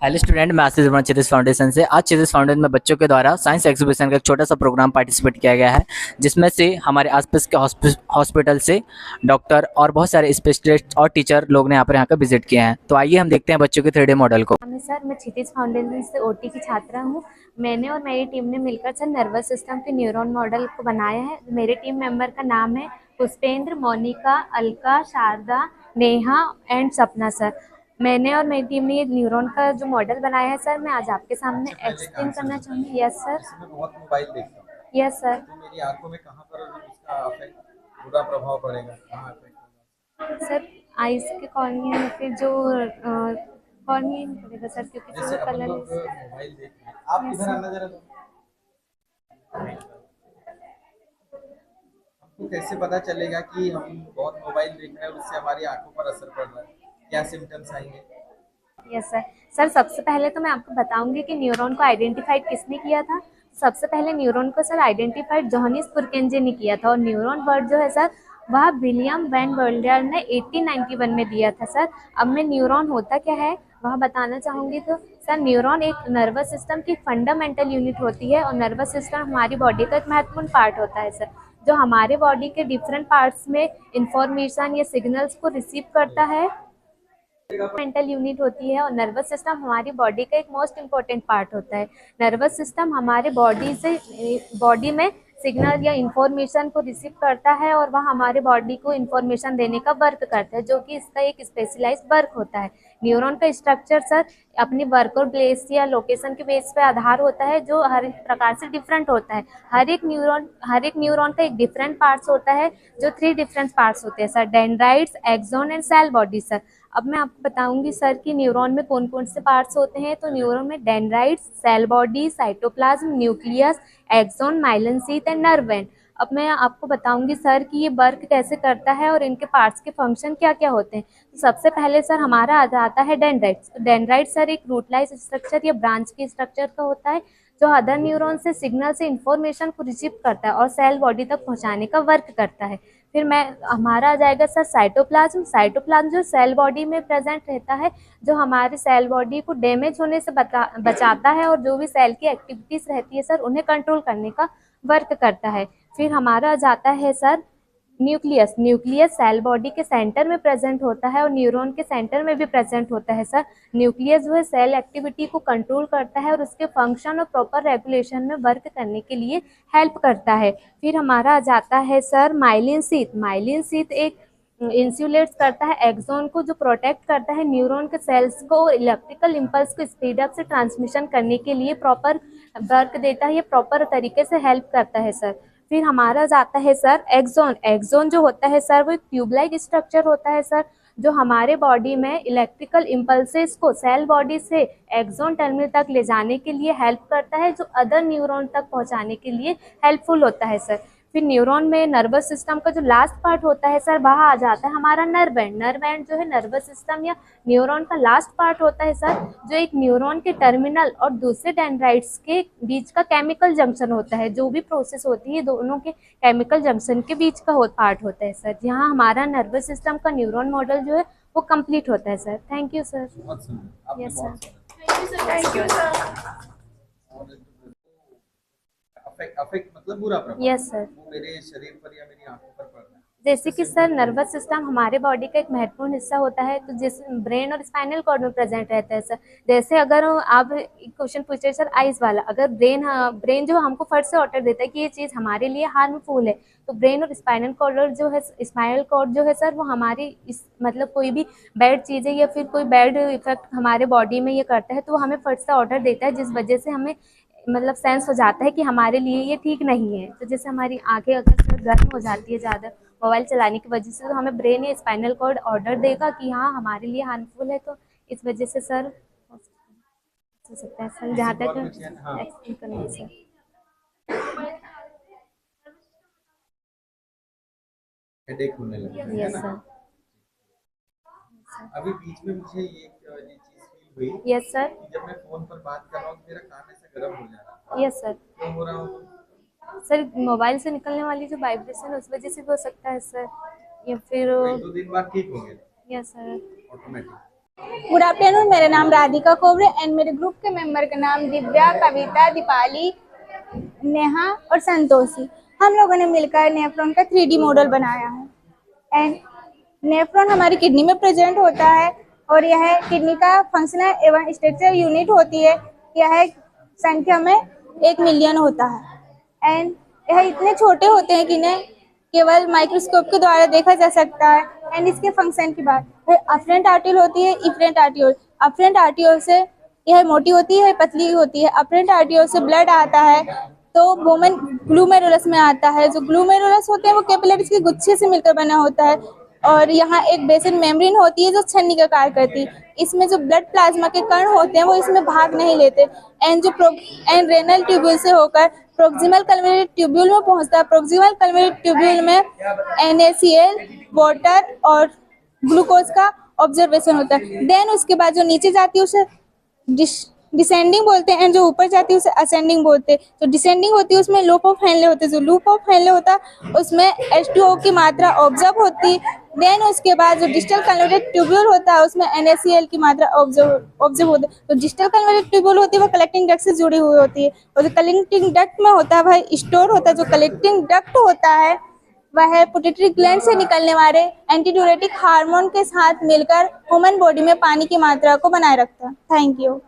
Hello student, मैं आशीष Verma चित्रिस foundation से। आज चित्रिस फाउंडेशन में बच्चों के द्वारा साइंस एग्जीबिशन का एक छोटा सा प्रोग्राम पार्टिसिपेट किया गया है, जिसमें से हमारे आसपास के हॉस्पिटल से डॉक्टर और बहुत सारे स्पेशलिस्ट और टीचर लोग ने यहाँ का विजिट किए हैं। तो आइए हम देखते हैं बच्चों के 3D मॉडल को। सर, मैं क्षितिज फाउंडेशन से ओटी की छात्रा हूँ। मैंने और मेरी टीम ने मिलकर सर नर्वस सिस्टम के न्यूरॉन मॉडल को बनाया है। मेरे टीम मेंबर का नाम है पुष्पेंद्र, मोनिका, अलका, शारदा, नेहा एंड सपना सर। मैंने और मेरी टीम ने ये न्यूरॉन का जो मॉडल बनाया है सर, मैं आज आपके सामने एक्सप्लेन करना चाहूँगी। Yes sir. जैसे मैं बहुत मोबाइल देखता हूँ, यस सर। तो मेरी आंखों में कहाँ पर उसका अफेक्ट बुरा प्रभाव पड़ेगा, कहाँ अफेक्ट होगा? सर, आइस के कॉर्निया में फिर जो कॉर्निया में पड़ेगा सर, क्योंकि जैसे जो अपन कलर लोग मोबाइल देख रहे हैं, आप यस किधर सर। आना जरा हमको कैसे पता चलेगा कि हम बहुत मोबाइल देख रहे हैं और उससे हमारी आंखों पर असर पड़ रहा है? क्या सिम्टम्स आएंगे? Yes sir. सर, सबसे पहले तो मैं आपको बताऊंगी कि न्यूरॉन को आइडेंटिफाइड किसने किया था। सबसे पहले न्यूरॉन को सर आइडेंटिफाइड जोहानिस पुरकेंजे ने किया था, और न्यूरॉन वर्ड जो है सर वह विलियम वैन वर्ल्डर ने 1891 में दिया था सर। अब मैं न्यूरॉन होता क्या है वह बताना चाहूँगी। तो सर, न्यूरॉन एक नर्वस सिस्टम की फंडामेंटल यूनिट होती है, और नर्वस सिस्टम हमारी बॉडी का एक महत्वपूर्ण पार्ट होता है सर, जो हमारे बॉडी के डिफरेंट पार्ट्स में इंफॉर्मेशन या सिग्नल्स को रिसीव करता है। मेंटल यूनिट होती है, और नर्वस सिस्टम हमारी बॉडी का एक मोस्ट इम्पोर्टेंट पार्ट होता है। नर्वस सिस्टम हमारे बॉडी में सिग्नल या इंफॉर्मेशन को रिसीव करता है, और वह हमारे बॉडी को इंफॉर्मेशन देने का वर्क करता है, जो कि इसका एक स्पेशलाइज वर्क होता है। न्यूरॉन का स्ट्रक्चर सर अपनी वर्क और प्लेस या लोकेशन के बेस पे आधार होता है, जो हर एक प्रकार से डिफरेंट होता है। हर एक न्यूरॉन का एक डिफरेंट पार्ट्स होता है, जो 3 डिफरेंट पार्ट्स होते हैं sir: dendrites, axon and cell body sir. अब मैं आपको बताऊंगी सर कि न्यूरॉन में कौन कौन से पार्ट्स होते हैं। तो न्यूरॉन में dendrites, cell body, cytoplasm, nucleus, axon, myelin sheath and nerve end. अब मैं आपको बताऊंगी सर कि ये वर्क कैसे करता है और इनके पार्ट्स के फंक्शन क्या क्या होते हैं। तो सबसे पहले सर हमारा आ जाता है डेंड्राइट्स। तो डेंड्राइट्स सर एक रूटलाइज स्ट्रक्चर या ब्रांच की स्ट्रक्चर का होता है, जो अदर न्यूरॉन से सिग्नल से इंफॉर्मेशन को रिसीव करता है और सेल बॉडी तक पहुंचाने का वर्क करता है। फिर मैं हमारा आ जाएगा सर साइटोप्लाज्म। साइटोप्लाज्म जो सेल बॉडी में प्रेजेंट रहता है, जो हमारे सेल बॉडी को डैमेज होने से बचाता है, और जो भी सेल की एक्टिविटीज रहती है सर उन्हें कंट्रोल करने का वर्क करता है। फिर हमारा आ जाता है sir nucleus. Nucleus cell body के सेंटर में प्रेजेंट होता है, और न्यूरॉन के सेंटर में भी प्रेजेंट होता है सर। न्यूक्लियस जो है सेल एक्टिविटी को कंट्रोल करता है, और उसके फंक्शन और प्रॉपर रेगुलेशन में वर्क करने के लिए हेल्प करता है। फिर हमारा आ जाता है sir myelin sheath. Myelin sheath एक इंसुलेट्स करता है एक्सोन को, जो प्रोटेक्ट करता है न्यूरॉन के सेल्स को इलेक्ट्रिकल इम्पल्स को स्पीड अप से ट्रांसमिशन करने के लिए प्रॉपर वर्क देता है, ये प्रॉपर तरीके से हेल्प करता है सर। फिर हमारा जाता है सर एक्सोन। एक्सोन जो होता है सर वो एक ट्यूब लाइक स्ट्रक्चर होता है सर, जो हमारे बॉडी में इलेक्ट्रिकल इम्पल्सेस को सेल बॉडी से एक्सोन टर्मिनल तक ले जाने के लिए हेल्प करता है, जो अदर न्यूरॉन तक पहुंचाने के लिए हेल्पफुल होता है सर। फिर न्यूरॉन में नर्वस सिस्टम का जो लास्ट पार्ट होता है सर, वहाँ आ जाता है हमारा नर्व एंड। नर्व एंड जो है नर्वस सिस्टम या न्यूरॉन का लास्ट पार्ट होता है सर, जो एक न्यूरॉन के टर्मिनल और दूसरे डेंड्राइट्स के बीच का केमिकल जंक्शन होता है। जो भी प्रोसेस होती है दोनों के केमिकल जंक्शन के बीच का पार्ट होता है सर, जहाँ हमारा नर्वस सिस्टम का न्यूरॉन मॉडल जो है वो कंप्लीट होता है सर। Thank you sir. बहुत सुंदर, आपने यस बहुत सर। सुंदर। Thank you sir. और अफेक्ट अफेक्ट मतलब बुरा प्रभाव यस सर। वो मेरे शरीर पर या मेरी आंखों पर पड़ रहा है। जैसे कि सर नर्वस सिस्टम हमारे बॉडी का एक महत्वपूर्ण हिस्सा होता है, तो जिस ब्रेन और स्पाइनल कॉर्ड में प्रेजेंट रहता है सर। जैसे अगर आप क्वेश्चन पूछे सर आइज वाला, अगर ब्रेन जो हमको फर्स्ट से ऑर्डर देता है कि ये चीज़ हमारे लिए हार्मफुल है, तो ब्रेन और स्पाइनल कॉर्ड जो है, स्पाइनल कॉर्ड जो है सर वो हमारी इस मतलब कोई भी बैड चीज़ है या फिर कोई बैड इफेक्ट हमारे बॉडी में ये करता है, तो वो हमें फर्स्ट से ऑर्डर देता है, जिस वजह से हमें मतलब सेंस हो जाता है कि हमारे लिए ये ठीक नहीं है। तो जैसे हमारी आंखें अगर गर्म हो जाती है ज़्यादा मोबाइल चलाने की वजह से, तो हमें ब्रेन या स्पाइनल कॉर्ड ऑर्डर देगा कि हाँ हमारे लिए हार्मफुल है। तो इस वजह से सर हो सकता है सर, जहाँ किसी को तक और कुछ है? हाँ, एक्सप्लेन करना है सर। हेडेक होने लगे है यस ना? सर। अभी बीच में मुझे ये चीज फील हुई यस सर। कि जब मैं फोन पर बात कर रहा हूँ तो मेरा कान ऐसे गर्म हो जा रहा है। Yes sir. क्यों हो रहा हूँ? सर मोबाइल से निकलने वाली जो वाइब्रेशन उस वजह से भी हो सकता है सर, या फिर तो एक दो दिन बाद ठीक होंगे yes sir. Automatic. Good afternoon, मेरा नाम राधिका कोवरे एंड मेरे ग्रुप के मेंबर का नाम दिव्या, कविता, दीपाली, नेहा और संतोषी। हम लोगों ने मिलकर नेफ्रॉन का 3D मॉडल बनाया है। एंड नेफ्रॉन हमारी किडनी में प्रेजेंट होता है और यह किडनी का फंक्शनल एवं स्ट्रक्चर यूनिट होती है। यह संख्या में 1 मिलियन होता है एंड यह इतने छोटे होते हैं कि इन्हें केवल माइक्रोस्कोप के द्वारा देखा जा सकता है। एंड इसके फंक्शन की बात, अफरेंट आर्टियोल होती है, इफरेंट आर्टियोल। अफरेंट आर्टियोल से यह मोटी होती है, पतली होती है। अफरेंट आर्टियोल से ब्लड आता है तो वोमेन ग्लूमेरुलस में आता है। जो ग्लूमेरुलस होते हैं वो कैपिलरीज के गुच्छे से मिलकर बना होता है और यहाँ एक बेसन मेम्ब्रेन होती है जो छन्नी का कार्य करती है। इसमें जो ब्लड प्लाज्मा के कण होते हैं वो इसमें भाग नहीं लेते एंड एंड रेनल ट्यूब्यूल से होकर प्रोक्सिमल कल्विनरी ट्यूब्यूल में पहुंचता है। प्रोक्सिमल कल्विनरी ट्यूब्यूल में NaCl, वाटर और ग्लूकोज का ऑब्जर्वेशन होता है। देन उसके बाद जो नीचे जाती है उसे डिसेंडिंग बोलते हैं एंड जो ऊपर जाती है उसे असेंडिंग बोलते हैं। जो डिसेंडिंग होती है उसमें लूप ऑफ हेनले होते हैं। जो लूप ऑफ हेनले होता है उसमें H2O की मात्रा ऑब्जर्व होती है। देन उसके बाद जो डिस्टल कन्वर्टेड ट्यूब्यूल होता है उसमें NaCl की मात्रा ऑब्जर्व होती है। तो डिस्टल कन्वर्टेड ट्यूब्यूल होती है वो कलेक्टिंग डक्ट से जुड़ी हुई होती है और जो कलेक्टिंग डक्ट में होता है वह स्टोर होता है। जो कलेक्टिंग डक्ट होता है वह पिट्यूटरी ग्लैंड से निकलने वाले एंटीड्यूरेटिक हार्मोन के साथ मिलकर ह्यूमन बॉडी में पानी की मात्रा को बनाए रखता है। Thank you.